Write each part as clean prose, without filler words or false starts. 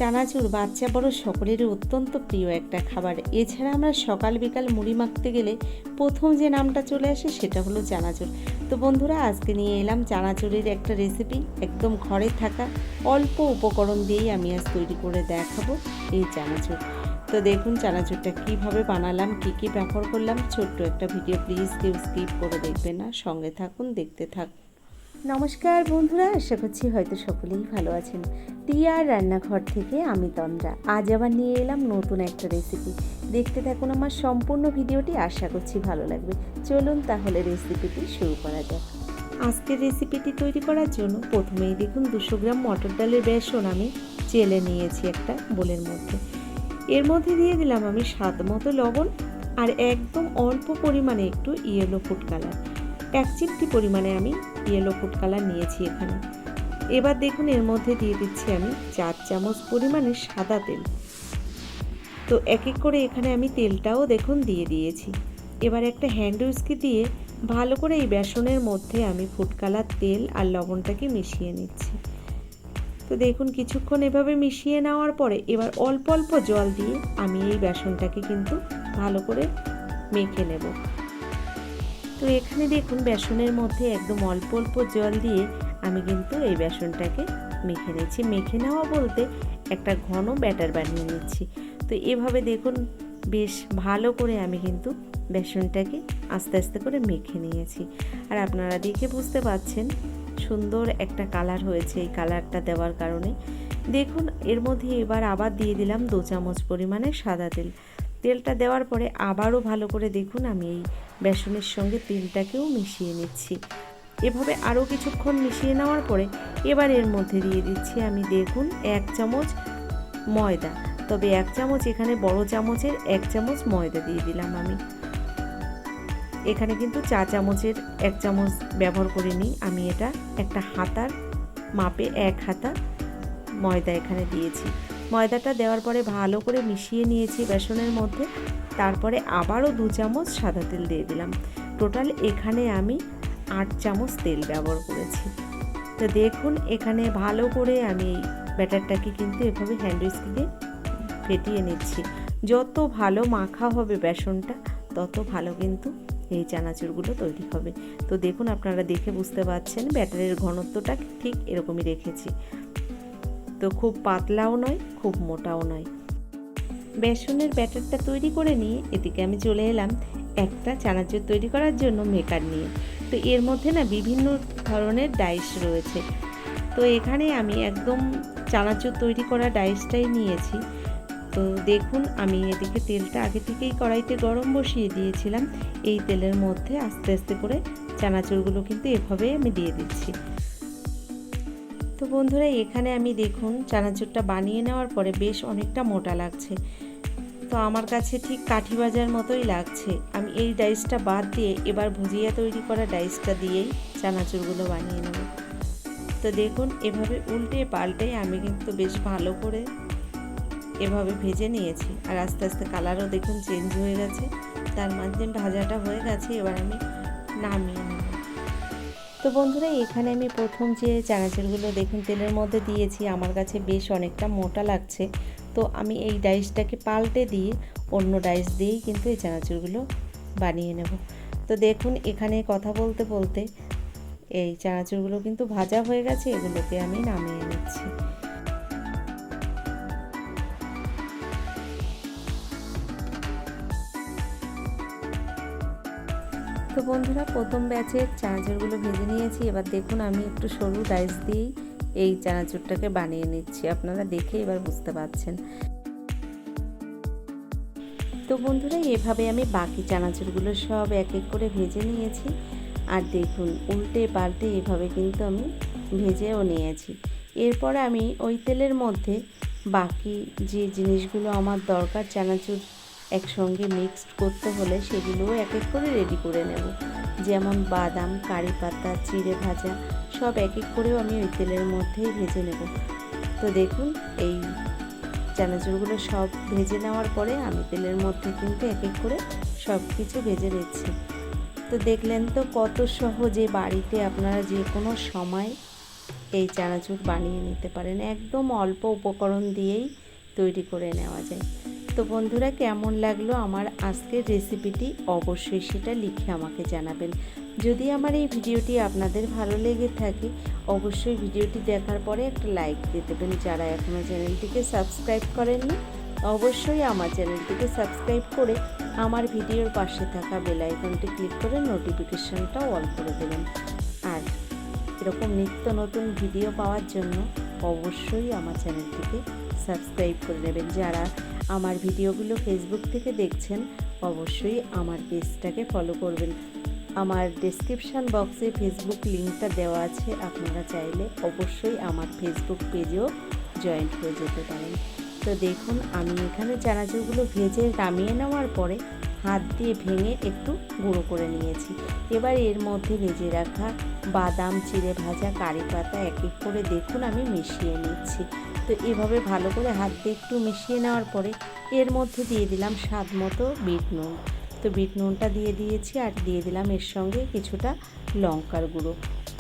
চানাচুর বাচ্চা বড় সকলেরই অত্যন্ত প্রিয় একটা খাবার। এছাড়া আমরা সকাল বিকাল মুড়ি মাখতে গেলে প্রথম যে নামটা চলে আসে সেটা হলো চানাচুর। তো বন্ধুরা, আজকে নিয়ে এলাম চানাচুরের একটা রেসিপি। একদম ঘরে থাকা অল্প উপকরণ দিয়েই আমি আজ তৈরি করে দেখাবো এই চানাচুর। তো দেখুন চানাচুরটা কিভাবে বানালাম, কি কি ব্যবহার করলাম। ছোট্ট একটা ভিডিও, প্লিজ কেউ স্কিপ করে দেখবেন না, সঙ্গে থাকুন, দেখতে থাকুন। নমস্কার বন্ধুরা, আশা করছি হয়তো সকলেই ভালো আছেন। টিয়ার রান্নাঘর থেকে আমি তন্দ্রা আজ আবার নিয়ে এলাম নতুন একটা রেসিপি। দেখতে থাকুন আমার সম্পূর্ণ ভিডিওটি, আশা করছি ভালো লাগবে। চলুন তাহলে রেসিপিটি শুরু করা যাক। আজকের রেসিপিটি তৈরি করার জন্য প্রথমেই দেখুন 200 গ্রাম মটর ডালের বেসন আমি চেলে নিয়েছি একটা বোলের মধ্যে। এর মধ্যে দিয়ে দিলাম আমি স্বাদ মতো লবণ আর একদম অল্প পরিমাণে একটু ইয়েলো ফুড কালার। 1 চিমটি পরিমাণে আমি ইয়েলো ফুড কালার নিয়েছি এখানে। এবার দেখুন এর মধ্যে দিয়ে দিচ্ছি আমি 4 চামচ পরিমাণে সাদা তেল। তো এক এক করে এখানে আমি তেলটাও দেখুন দিয়ে দিয়েছি। এবার একটা হ্যান্ড উইস্ক দিয়ে ভালো করে এই বেসনের মধ্যে আমি ফুড কালার, তেল আর লবণটাকে মিশিয়ে নিচ্ছি। তো দেখুন কিছুক্ষণ এভাবে মিশিয়ে নেওয়ার পরে এবার অল্প অল্প জল দিয়ে আমি এই বেসনটাকে কিন্তু ভালো করে মেখে নেব। তো এখানে দেখুন বেসনের মধ্যে একদম অল্প অল্প জল দিয়ে আমি কিন্তু এই বেসনটাকে মেখে নিচ্ছি। মেখে নেওয়া বলতে একটা ঘন ব্যাটার বানিয়ে নিচ্ছি। তো এভাবে দেখুন বেশ ভালো করে আমি কিন্তু বেসনটাকে আস্তে আস্তে করে মেখে নিয়েছি। আর আপনারা দেখে বুঝতে পারছেন সুন্দর একটা কালার হয়েছে এই কালারটা দেওয়ার কারণে। দেখুন এর মধ্যে এবার আবার দিয়ে দিলাম 2 চামচ পরিমাণে সাদা তেল। তেলটা দেওয়ার পরে আবারও ভালো করে দেখুন আমি এই বেসনের সঙ্গে তেলটাকেও মিশিয়ে নিচ্ছি। এভাবে আরও কিছুক্ষণ মিশিয়ে নেওয়ার পরে এবার এর মধ্যে দিয়ে দিচ্ছি আমি দেখুন 1 চামচ ময়দা। তবে 1 চামচ এখানে বড় চামচের 1 চামচ ময়দা দিয়ে দিলাম আমি। এখানে কিন্তু 4 চামচের 1 চামচ ব্যবহার করিনি আমি। এটা একটা হাতার মাপে 1 হাতা ময়দা এখানে দিয়েছি। ময়দাটা দেওয়ার পরে ভালো করে মিশিয়ে নিয়েছি বেসনের মধ্যে। তারপরে আবারও 2 চামচ সাদা তেল দিয়ে দিলাম। টোটাল এখানে আমি 8 চামচ তেল ব্যবহার করেছি। তো দেখুন এখানে ভালো করে আমি এই ব্যাটারটাকে কিন্তু এভাবে হ্যান্ড উইস্ক দিয়ে ফেটিয়ে নিচ্ছি। যত ভালো মাখা হবে বেসনটা তত ভালো কিন্তু এই চানাচুরগুলো তৈরি হবে। তো দেখুন আপনারা দেখে বুঝতে পারছেন ব্যাটারের ঘনত্বটা ঠিক এরকমই রেখেছি। তো খুব পাতলাও নয়, খুব মোটাও নয়। বেসনের ব্যাটারটা তৈরি করে নিয়ে এদিকে আমি চলে এলাম একটা চানাচুর তৈরি করার জন্য মেকার নিয়ে। তো এর মধ্যে না বিভিন্ন ধরনের ডাইস রয়েছে। তো এখানে আমি একদম চানাচুর তৈরি করা ডাইসটাই নিয়েছি। তো দেখুন আমি এদিকে তেলটা আগে থেকেই কড়াইতে গরম বসিয়ে দিয়েছিলাম। এই তেলের মধ্যে আস্তে আস্তে করে চানাচুরগুলো কিন্তু এভাবেই আমি দিয়ে দিচ্ছি। তো বন্ধুরা এখানে আমি দেখুন চানাচুরটা বানিয়ে নেওয়ার পরে বেশ অনেকটা মোটা লাগছে। তো আমার কাছে ঠিক কাঠি ভাজার মতোই লাগছে। আমি এই ডাইসটা বাদ দিয়ে এবার ভুজিয়া তৈরি করা ডাইসটা দিয়েই চানাচুরগুলো বানিয়ে নেব। তো দেখুন এভাবে উল্টে পাল্টে আমি কিন্তু বেশ ভালো করে এভাবে ভেজে নিয়েছি। আর আস্তে আস্তে কালারও দেখুন চেঞ্জ হয়ে গেছে। তার মাধ্যমে ভাজাটা হয়ে গেছে, এবার আমি নামিয়ে নেব। তো বন্ধুরা এখানে আমি প্রথম যে চানাচুরগুলো দেখুন তেলের মধ্যে দিয়েছি, আমার কাছে বেশ অনেকটা মোটা লাগছে। তো আমি এই ডাইসটাকে পাল্টে দিয়ে অন্য ডাইস দিয়েই কিন্তু এই চানাচুরগুলো বানিয়ে নেব। তো দেখুন এখানে কথা বলতে বলতে এই চানাচুরগুলো কিন্তু ভাজা হয়ে গেছে, এগুলোকে আমি নামিয়ে নিচ্ছি। তো বন্ধুরা প্রথম ব্যাচের চানাচুরগুলো ভেজে নিয়েছি। এবার দেখুন আমি একটু সরু ডাইস দিয়েই এই চানাচুরটাকে বানিয়ে নিচ্ছি। আপনারা দেখে এবার বুঝতে পারছেন। তো বন্ধুরা এভাবে আমি বাকি চানাচুরগুলো সব এক এক করে ভেজে নিয়েছি। আর দেখুন উল্টে পাল্টে এভাবে কিন্তু আমি ভেজেও নিয়েছি। এরপর আমি ওই তেলের মধ্যে বাকি যে জিনিসগুলো আমার দরকার চানাচুর একসঙ্গে মিক্সড করতে হলে সেগুলোও এক এক করে রেডি করে নেব। যেমন বাদাম, কারি পাতা, চিড়ে ভাজা সব এক এক করেও আমি ওই তেলের মধ্যেই ভেজে নেব। তো দেখুন এই চানাচুরগুলো সব ভেজে নেওয়ার পরে আমি তেলের মধ্যে কিন্তু এক এক করে সব কিছু ভেজে নিচ্ছি। তো দেখলেন তো কত সহজে বাড়িতে আপনারা যে কোনো সময় এই চানাচুর বানিয়ে নিতে পারেন। একদম অল্প উপকরণ দিয়েই তৈরি করে নেওয়া যায়। তো বন্ধুরা, কেমন লাগলো আমার আজকের রেসিপিটি অবশ্যই সেটা লিখে আমাকে জানাবেন। যদি আমার এই ভিডিওটি আপনাদের ভালো লেগে থাকে অবশ্যই ভিডিওটি দেখার পরে একটা লাইক দিয়ে দেবেন। যারা এখনও চ্যানেলটিকে সাবস্ক্রাইব করেননি অবশ্যই আমার চ্যানেলটিকে সাবস্ক্রাইব করে আমার ভিডিওর পাশে থাকা বেল আইকনটি ক্লিক করে নোটিফিকেশনটাও অন করে দেবেন। আর এরকম নিত্য নতুন ভিডিও পাওয়ার জন্য অবশ্যই আমার চ্যানেলটিকে সাবস্ক্রাইব করে নেবেন। যারা আমার ভিডিওগুলো ফেসবুক থেকে দেখছেন অবশ্যই আমার পেজটাকে ফলো করবেন। আমার ডেসক্রিপশান বক্সে ফেসবুক লিঙ্কটা দেওয়া আছে, আপনারা চাইলে অবশ্যই আমার ফেসবুক পেজেও জয়েন হয়ে যেতে পারেন। তো দেখুন, আমি এখানে চানাচুরগুলো ভেজে নামিয়ে নেওয়ার পরে হাত দিয়ে ভেঙে একটু গুঁড়ো করে নিয়েছি। এবার এর মধ্যে ভেজে রাখা বাদাম, চিড়ে ভাজা, কারি পাতা এক এক করে দেখুন আমি মিশিয়ে নিচ্ছি। তো এভাবে ভালো করে হাত দিয়ে একটু মিশিয়ে নেওয়ার পরে এর মধ্যে দিয়ে দিলাম স্বাদ মতো বিট নুন। তো বিট নুনটা দিয়ে দিয়েছি আর দিয়ে দিলাম এর সঙ্গে কিছুটা লঙ্কার গুঁড়ো।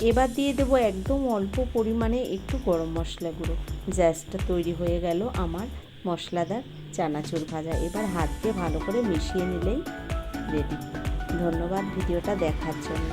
এবার দিয়ে দেবো একদম অল্প পরিমাণে একটু গরম মশলা গুঁড়ো। জাস্টটা তৈরি হয়ে গেল আমার মশলাদার চানাচুর ভাজা। এবার হাত দিয়ে ভালো করে মিশিয়ে নিলেই রেডি। ধন্যবাদ ভিডিওটা দেখার জন্য।